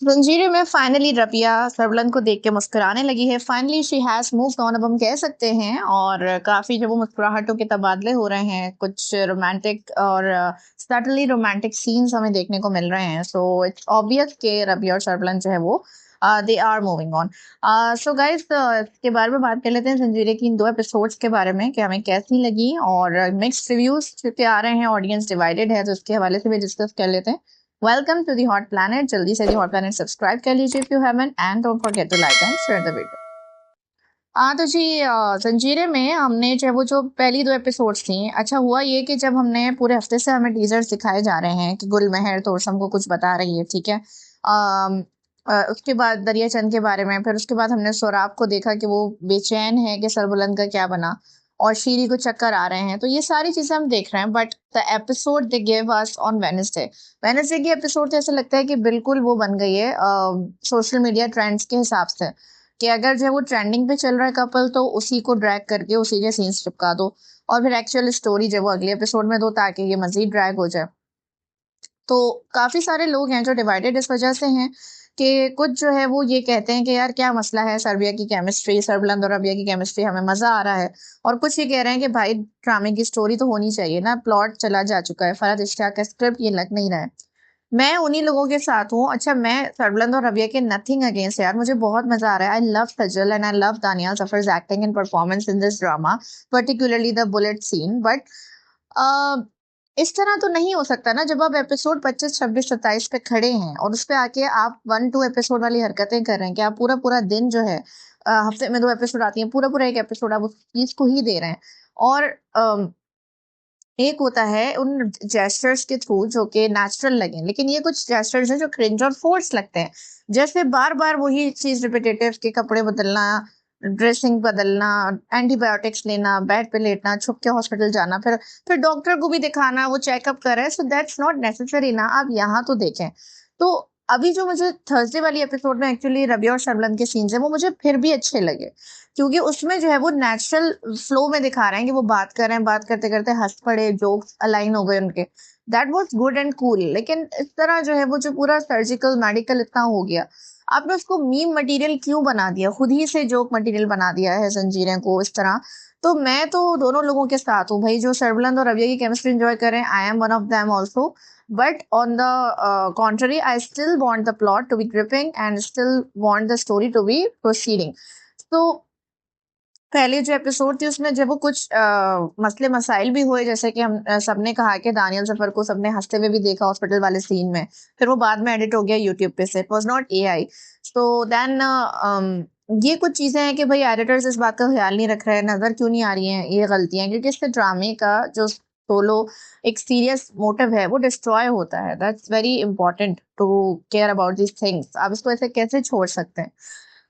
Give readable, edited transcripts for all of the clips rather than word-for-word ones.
जंजीरे में फाइनली रबिया सरवलन को देख के मुस्कुराने लगी है। Finally she has moved on, अब हम कह सकते हैं। और काफी जो वो मुस्कुराहटों के तबादले हो रहे हैं, कुछ रोमांटिक और सटनली रोमांटिक सीन्स हमें देखने को मिल रहे हैं। सो इट्स ऑब्वियस कि रबिया और सरवलन जो है वो they are moving on. So guys, इसके बारे में बात कर लेते हैं जंजीरे की इन दो एपिसोड्स के बारे में कि हमें कैसी लगी। और मिक्स्ड रिव्यूज चूंकि आ रहे हैं, ऑडियंस डिवाइडेड है, तो उसके हवाले से भी डिस्कस कर लेते हैं। Welcome to the Hot Planet. जल्दी से दी हॉट प्लैनेट सब्सक्राइब कर लीजिए if you haven't, and don't forget to like and share the video. तो जी, जंजीरे में हमने जो वो जो पहली दो एपिसोड्स थी, अच्छा हुआ ये कि जब हमने पूरे हफ्ते से हमें टीजर्स दिखाए जा रहे हैं कि गुलमहर तोरसम को कुछ बता रही है, ठीक है। उसके बाद दरिया चंद के बारे में, फिर उसके बाद हमने सोराब को देखा कि वो बेचैन है कि सरबुलंद का क्या बना, और शीरी को चक्कर आ रहे हैं। तो ये सारी चीजें हम देख रहे हैं, but the episode they give us on Wednesday, Wednesday की एपिसोड तो ऐसा लगता है कि बिल्कुल वो बन गई है सोशल मीडिया ट्रेंड्स के हिसाब से, कि अगर जो है वो ट्रेंडिंग पे चल रहा है कपल, तो उसी को ड्रैग करके उसी के सीन्स चिपका दो, और फिर एक्चुअल स्टोरी जो है वो अगले एपिसोड में दो, ताकि ये मजीद ड्रैग हो जाए। तो काफी सारे लोग हैं जो डिवाइडेड इस वजह से हैं कि कुछ जो है वो ये कहते हैं कि यार क्या मसला है, सर्बिया की केमिस्ट्री, सरबलंद और रबिया की केमिस्ट्री, हमें मजा आ रहा है। और कुछ ये कह रहे हैं कि भाई ड्रामे की स्टोरी तो होनी चाहिए ना, प्लॉट चला जा चुका है, फरहत इश्तियाक का स्क्रिप्ट ये लग नहीं रहा है। मैं उन्हीं लोगों के साथ हूँ। अच्छा, मैं सरबलंद और रबिया के नथिंग अगेंस्ट यार, मुझे बहुत मजा आ रहा है। I love Sajal and I love Danyal Zafar's acting and performance in this drama, particularly the bullet scene. But इस तरह तो नहीं हो सकता ना, जब आप एपिसोड 25, 26, 27 पे खड़े हैं और उस पे आके आप 1, 2 एपिसोड वाली हरकतें कर रहे हैं कि आप पूरा पूरा दिन जो है, हफ्ते में 2 एपिसोड आती हैं, पूरा पूरा एक एपिसोड आप उस चीज को ही दे रहे हैं। और एक होता है उन जेस्चर्स के थ्रू जो कि नेचुरल लगे, लेकिन ये कुछ जेस्चर्स हैं जो क्रिंज और फोर्स लगते हैं। जैसे बार बार वही चीज रिपीटेटिव, के कपड़े बदलना, ड्रेसिंग बदलना, एंटीबायोटिक्स लेना, बेड पे लेटना, छुप के हॉस्पिटल जाना, फिर डॉक्टर को भी दिखाना, वो चेकअप कर रहा है। सो दैट्स नॉट नेसेसरी ना, आप यहाँ तो देखें। तो अभी जो मुझे थर्सडे वाली एपिसोड में एक्चुअली रबी और शर्मलन के सीन्स है, वो मुझे फिर भी अच्छे लगे, क्योंकि उसमें जो है वो नेचुरल फ्लो में दिखा रहे हैं कि वो बात कर रहे हैं, बात करते करते हंस पड़े, जोक्स अलाइन हो गए उनके। That was good and cool. लेकिन इस तरह जो है वो जो पूरा सर्जिकल मेडिकल इतना हो गया, आपने उसको मीम मटेरियल क्यों बना दिया, खुद ही से जोक मटेरियल बना दिया है जंजीरें को इस तरह। तो मैं तो दोनों लोगों के साथ हूँ भाई, जो सर्वलंद और रबिया की केमिस्ट्री एंजॉय करें, I am one of them also. But on the contrary, I still want the plot to be gripping and still want the story to be proceeding. तो पहले जो एपिसोड थी उसमें जब वो कुछ मसले मसाइल भी हुए, जैसे कि हम सबने कहा कि दानियल जफर को सबने हंसते हुए भी देखा हॉस्पिटल वाले सीन में, फिर वो बाद में एडिट हो गया यूट्यूब पे से, it was not AI. So then ये कुछ चीजें हैं कि भाई एडिटर्स इस बात का ख्याल नहीं रख रहे हैं, नजर क्यों नहीं आ रही हैं ये गलतियां, क्योंकि इससे ड्रामे का जो सोलो एक सीरियस मोटिव है वो डिस्ट्रॉय होता है। That's very important to care about these things. आप इसको ऐसे कैसे छोड़ सकते हैं।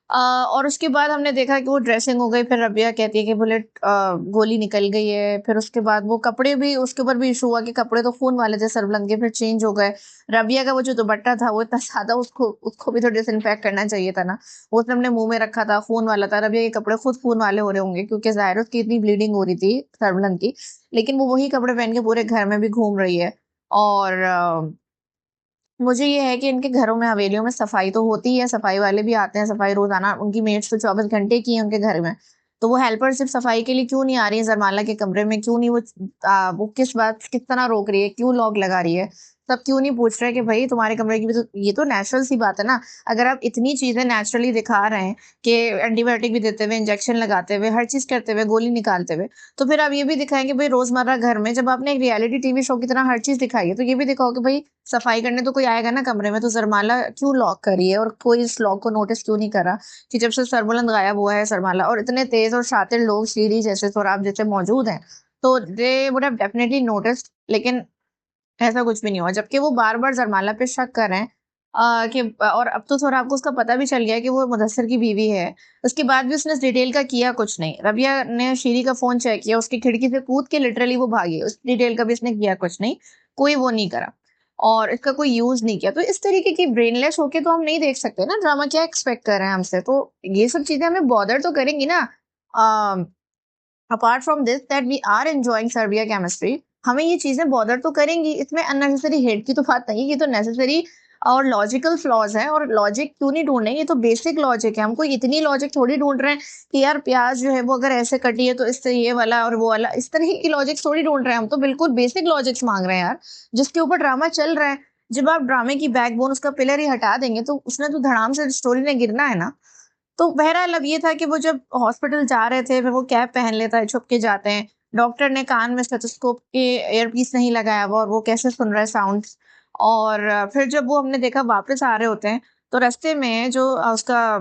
और उसके बाद हमने देखा कि वो ड्रेसिंग हो गई, फिर रबिया कहती है कि बुलेट गोली निकल गई है, फिर उसके बाद वो कपड़े भी, उसके ऊपर भी इशू हुआ कि कपड़े तो खून वाले थे सरबलंग के, फिर चेंज हो गए। रबिया का वो जो दुपट्टा था वो इतना सादा, उसको उसको भी तो डिसइंफेक्ट करना चाहिए था ना, वो उसने अपने मुंह में रखा था, खून वाला था। रबिया के कपड़े खुद खून वाले हो रहे होंगे, क्योंकि जाहिर है उसकी इतनी ब्लीडिंग हो रही थी सरबलंग की, लेकिन वो वही कपड़े पहन के पूरे घर में भी घूम रही है। और मुझे ये है कि इनके घरों में, हवेलियों में सफाई तो होती है, सफाई वाले भी आते हैं, सफाई रोजाना, उनकी मेड्स तो 24 घंटे की है उनके घर में। तो वो हेल्पर सिर्फ सफाई के लिए क्यों नहीं आ रही है जरमाला के कमरे में, क्यों नहीं वो वो किस तरह रोक रही है, क्यों लॉक लगा रही है, सब क्यों नहीं पूछ रहे कि भाई तुम्हारे कमरे की भी तो, ये तो नेचुरल सी बात है ना। अगर आप इतनी चीजें नेचुरली दिखा रहे हैं कि एंटीबायोटिक भी देते हुए, इंजेक्शन लगाते हुए, हर चीज करते हुए, गोली निकालते हुए, तो फिर आप ये भी दिखाएं कि भाई रोजमर्रा घर में, जब आपने एक रियलिटी टीवी शो की तरह हर चीज दिखाई है, तो ये भी दिखाओ कि भाई सफाई करने तो कोई आएगा ना कमरे में, तो जरमाला क्यों लॉक करी है और कोई इस लॉक को नोटिस क्यों नहीं करा कि जब से सरबुलंद गायब हुआ है सरमाला, और इतने तेज और शातिर लोग श्रीरी जैसे, सौराब जैसे मौजूद हैं, तो they would have definitely noticed. लेकिन ऐसा कुछ भी नहीं हुआ, जबकि वो बार बार जरमाला पे शक कर रहे हैं कि, और अब तो थोड़ा आपको उसका पता भी चल गया कि वो मुदस्सिर की बीवी है। उसके बाद भी उसने इस डिटेल का किया कुछ नहीं। रबिया ने शीरी का फोन चेक किया, उसकी खिड़की से कूद के लिटरली वो भागी, उस डिटेल का भी इसने किया कुछ नहीं, कोई वो नहीं करा, और इसका कोई यूज नहीं किया। तो इस तरीके की ब्रेनलेस होके तो हम नहीं देख सकते ना ड्रामा, क्या एक्सपेक्ट कर रहे हैं हमसे। तो ये सब चीजें हमें बॉदर तो करेंगी ना। Apart from this that we are enjoying सर्बिया केमिस्ट्री, हमें ये चीजें बॉदर तो करेंगी, इसमें अननेसेसरी हेट की तो बात नहीं है, ये तो नेसेसरी और लॉजिकल फ्लॉज है। और लॉजिक क्यों नहीं ढूंढे, ये तो बेसिक लॉजिक है, हमको इतनी लॉजिक थोड़ी ढूंढ रहे हैं कि यार प्याज जो है वो अगर ऐसे कटी है तो इससे ये वाला और वो वाला, इस तरह की लॉजिक थोड़ी ढूंढ रहे हैं, हम तो बिल्कुल बेसिक लॉजिक्स मांग रहे हैं यार, जिसके ऊपर ड्रामा चल रहा है। जब आप ड्रामे की बैकबोन, उसका पिलर ही हटा देंगे तो उसने तो धड़ाम से स्टोरी ने गिरना है ना। तो बहरहाल अब ये था कि वो जब हॉस्पिटल जा रहे थे, फिर वो कैप पहन लेता है, छुप के जाते हैं, डॉक्टर ने कान में स्टेथोस्कोप के एयरपीस नहीं लगाया हुआ और वो कैसे सुन रहा है साउंड्स। और फिर जब वो हमने देखा वापस आ रहे होते हैं, तो रास्ते में जो उसका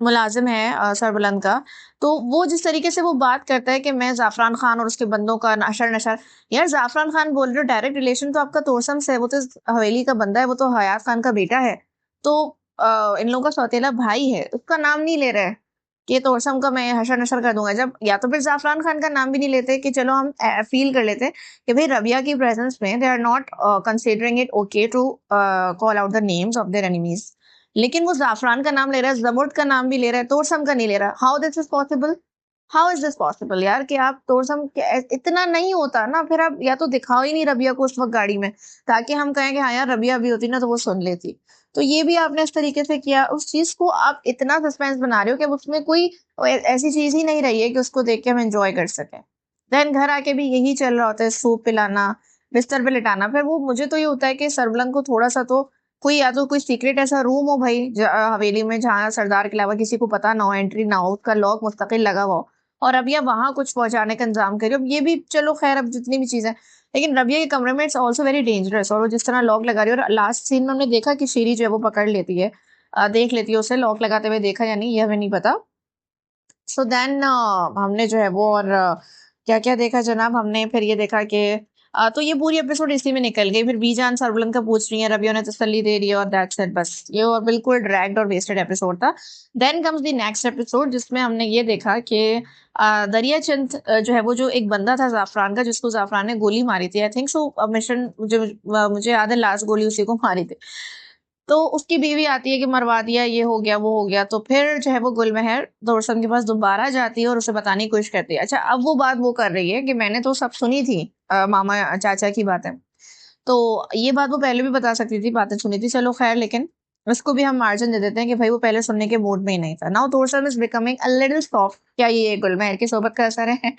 मुलाजिम है सरबलंद का, तो वो जिस तरीके से वो बात करता है कि मैं ज़ाफ़रान खान और उसके बंदों का नशर नशर, यार ज़ाफ़रान खान बोल रहे हो, डायरेक्ट रिलेशन तो आपका तोरसम से है, वो तो इस हवेली का बंदा है, वो तो हयात खान का बेटा है। तो इन लोगों का सौतेला भाई है, उसका नाम नहीं ले रहे हैं कि तोरसम का मैं हशर नशर कर दूंगा। जब या तो फिर ज़ाफ़रान खान का नाम भी नहीं लेते कि चलो हम फील कर लेते कि भाई रबिया की प्रेजेंस में they are not considering it okay to call out the names of their enemies, लेकिन वो ज़ाफ़रान का नाम ले रहा है, ज़बुर्द का नाम भी ले रहा है, तोरसम का नहीं ले रहा। How this is possible? How is this possible यार, कि आप तोरसम के इतना नहीं होता ना, फिर आप या तो दिखाओ ही नहीं रबिया को उस वक़्त गाड़ी में, ताकि हम कहें कि हाँ यार रबिया भी होती ना तो वो सुन लेती। तो ये भी आपने इस तरीके से किया, उस चीज़ को आप इतना सस्पेंस बना रहे हो कि अब उसमें कोई ऐसी चीज़ ही नहीं रही है कि उसको देख के हम एन्जॉय कर सकें। देन घर आके भी यही चल रहा होता है, सूप पिलाना, बिस्तर पे लिटाना। फिर वो मुझे तो ये होता है कि सरबलंग को थोड़ा-सा तो कोई, या तो कोई सीक्रेट ऐसा रूम हो भाई हवेली में, जहाँ सरदार के अलावा किसी को पता ना हो, एंट्री ना हो, उसका लॉक मुस्तकिल लगा हुआ हो, और रबिया वहां कुछ पहुंचाने का इंतजाम करी। अब ये भी चलो खैर, अब जितनी भी चीजें, लेकिन रबिया के कमरे में इट्स ऑल्सो वेरी डेंजरस, और वो जिस तरह लॉक लगा रही है, और लास्ट सीन में हमने देखा कि शीरी जो है वो पकड़ लेती है, देख लेती है उसे लॉक लगाते हुए, देखा या नहीं ये हमें नहीं पता। सो देन हमने जो है वो, और क्या-क्या देखा जनाब, हमने फिर ये देखा कि तो ये पूरी एपिसोड इसी में निकल गई। फिर बीजान सरवलन का पूछ रही है, रबिया ने तसल्ली दे रही है, और दैट्स इट बस। ये और बिल्कुल ड्रैग्ड और वेस्टेड एपिसोड था। Then comes the next episode, जिसमें हमने ये देखा कि दरिया चंद जो है वो, जो एक बंदा था ज़ाफ़रान का, जिसको ज़ाफ़रान ने गोली मारी थी, आई थिंक सो मिशन, मुझे याद है लास्ट गोली उसी को मारी थी। तो उसकी बीवी आती है कि मरवा दिया, ये हो गया, वो हो गया। तो फिर जो है वो गुलमहर तोरसन के पास दोबारा जाती है और उसे बताने की कोशिश करती है। अच्छा, अब वो बात वो कर रही है कि मैंने तो सब सुनी थी, मामा चाचा की बातें। तो ये बात वो पहले भी बता सकती थी, बातें सुनी थी, चलो खैर, लेकिन उसको भी हम मार्जिन दे देते हैं कि भाई वो पहले सुनने के मूड में ही नहीं था। Now Torsam is becoming a little soft. क्या ये गुलमहर की सोबत का असर है?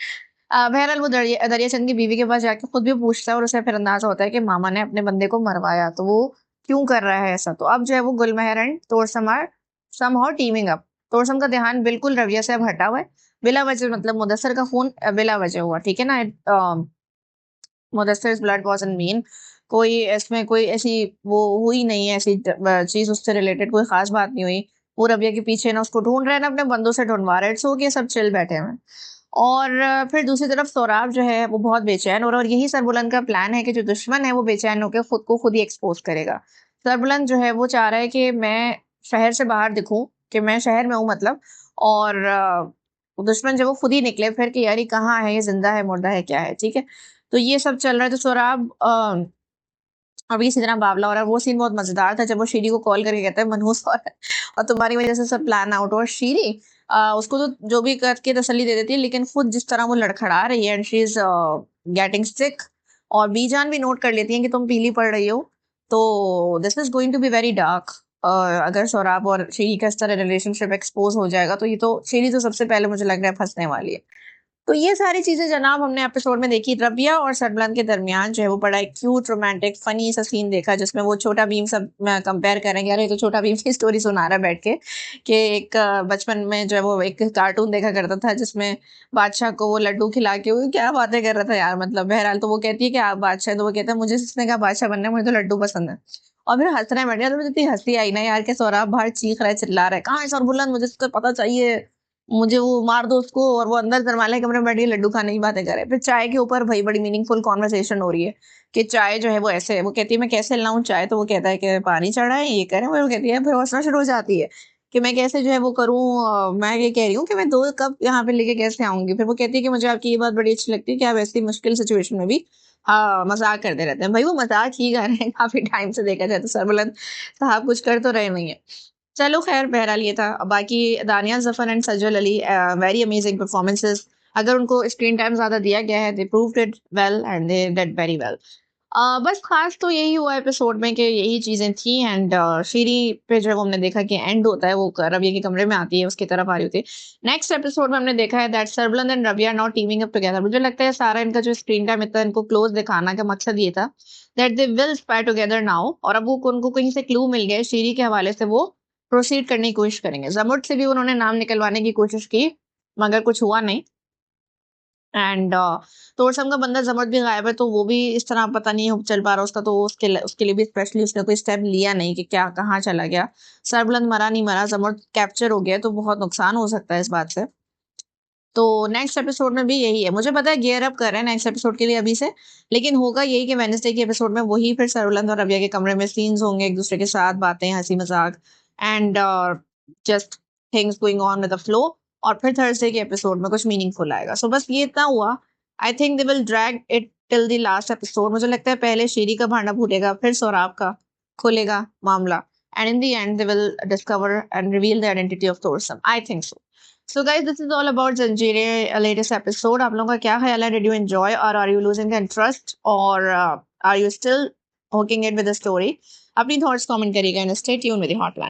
बहरहाल वो दरिया दरिया चंद की बीवी के पास जाके खुद भी पूछता है, और उसे फिर अंदाजा होता है कि मामा ने अपने बंदे को मरवाया, तो वो क्यों कर रहा है ऐसा। तो अब जो है वो Gulmahar and Torsam are somehow teaming up. Torsam का ध्यान बिल्कुल रविया से अब हटा हुआ है, बिला वजह, मतलब मुदस्सर का खून बिला वजह हुआ, ठीक है ना। मुदस्सर ब्लड वाज़न्ट मीन, कोई इसमें कोई ऐसी वो हुई नहीं है, ऐसी चीज़ उससे रिलेटेड कोई ख़ास बात नहीं हुई। वो रबिया के पीछे ना उसको ढूँढ रहे हैं, ना अपने बंदों से ढूँढवा रहे हैं। इट्स ओके, सब चिल बैठे हुए हैं। और फिर दूसरी तरफ सौराब जो है वो बहुत बेचैन हो रहा है, और यही सरबुलंद का प्लान है कि जो दुश्मन है वो बेचैन होकर खुद को खुद ही एक्सपोज़ करेगा। सरबुलंद जो है वो चाह रहा है कि मैं शहर से बाहर दिखूँ, कि मैं शहर में हूँ मतलब, और दुश्मन जो है वो खुद ही निकले फिर कि यार ये कहाँ है, ये ज़िंदा है, मुर्दा है, क्या है, ठीक है? तो ये सब चल रहा है। तो सौराब अभी इसी तरह बावला हो रहा है। वो सीन बहुत मज़ेदार था जब वो शीरी को कॉल करके कहता है मनहूस हो रहा है और तुम्हारी वज़ह से सब प्लान आउट हुआ। शीरी उसको तो जो भी करके तसल्ली दे देती है, लेकिन खुद जिस तरह वो लड़खड़ा रही है, एंड शी इज़ गेटिंग सिक, और बीजान भी नोट कर लेती है कि तुम पीली पड़ रही हो। तो this is going to be very dark. अगर सौराब और शीरी का इस तरह रिलेशनशिप एक्सपोज़ हो जाएगा, तो ये तो शीरी तो सबसे पहले मुझे लग रहा है फँसने वाली है। तो ये सारी चीज़ें जनाब हमने एपिसोड में देखी। रबिया और सरबलंद के दरमियान जो है वो बड़ा एक क्यूट, रोमांटिक, फ़नी सा सीन देखा, जिसमें वो छोटा भीम सब कंपेयर करेंगे, अरे ये तो छोटा भीम की स्टोरी सुना रहा है बैठ के, कि एक बचपन में जो है वो एक कार्टून देखा करता था, जिसमें बादशाह को वो लड्डू खिला के वो क्या बातें कर रहा था यार, मतलब बहरहाल तो वो कहती है कि आप बादशाह, तो वो कहता है मुझे किसने कहा बादशाह बनना है, मुझे तो लड्डू पसंद है। और फिर हँस रहे हैं बैठ गया, तो मुझे इतनी हँसी आई ना यार, कि सौरभ बाहर चीख रहा है, चिल्ला रहा है, कहाँ है सरबुलंद, मुझे इसका पता चाहिए, मुझे वो मार दो उसको। और वो अंदर दरवाले कमरे में बैठ के लड्डू खाने की बातें करे। फिर चाय के ऊपर भाई बड़ी मीनिंगफुल कॉन्वर्सेशन हो रही है कि चाय जो है वो ऐसे है, वो कहती है मैं कैसे लाऊं चाय, तो वो कहता है कि पानी चढ़ा है, ये करें, वो कहती है, फिर हंसना शुरू हो जाती है कि मैं कैसे जो है वो करूँ, मैं ये कह रही हूँ कि मैं 2 कप यहाँ पे लेके कैसे आऊंगी। फिर वो कहती है कि मुझे आपकी ये बात बड़ी अच्छी लगती है कि आप ऐसी मुश्किल सिचुएशन में भी हाँ मजाक करते रहते हैं। भाई वो मजाक ही कर रहे हैं काफी टाइम से, देखा जाए तो सरबुलंद साहब कुछ कर तो रहे नहीं है। चलो खैर, बहरहाल ये था। बाकी Danyal Zafar and Sajal Ali, very amazing performances. अगर उनको स्क्रीन टाइम ज्यादा दिया गया है, they proved it well and they did very well. बस खास तो यही हुआ एपिसोड में कि यही चीज़ें थी एंड शीरी पे जब हमने देखा कि एंड होता है वो रबिया के कमरे में आती है उसकी तरफ आ रही होती है। नेक्स्ट एपिसोड में हमने देखा है that Sarbuland and Rabia now teaming up together. मुझे लगता है सारा इनका जो स्क्रीन टाइम इतना इनको क्लोज दिखाना का मकसद ये था that they will spy together now, और अब वो उनको कहीं से क्लू मिल गया है शीरी के हवाले से, वो प्रोसीड करने की कोशिश करेंगे। जमुट से भी उन्होंने नाम निकलवाने की कोशिश की मगर कुछ हुआ नहीं। एंड तोरसम का बंदा जमट भी गायब है, तो वो भी इस तरह पता नहीं हो चल पा रहा उसका, तो उसके लिए भी स्पेशली उसने कोई स्टेप लिया नहीं कि क्या कहाँ चला गया। सरबुलंद मरा नहीं मरा, जमट कैप्चर हो गया, तो बहुत नुकसान हो सकता है इस बात से। तो नेक्स्ट एपिसोड में भी यही है, मुझे पता है गियर अप कर रहे हैं नेक्स्ट एपिसोड के लिए अभी से, लेकिन होगा यही कि वेडनेसडे के एपिसोड में वही फिर सरबुलंद और रबिया के कमरे में सीन्स होंगे, एक दूसरे के साथ बातें, हंसी मजाक and just things going on with the flow. और फिर थर्सडे के एपिसोड में कुछ मीनिंगफुल आएगा। सो बस ये इतना हुआ। I think they will drag it till the last episode. मुझे लगता है पहले शीरी का भांडा फूटेगा, फिर सौराब का खुलेगा मामला, and in the end they will discover and reveal the identity of Torsam. I think so. So guys, this is all about Zanjeer latest episode. आप लोगों का क्या ख्याल है? Did you enjoy or are you losing the interest or are you still hooking it with the story? अपनी thoughts comment करिएगा and stay tuned with the hotline.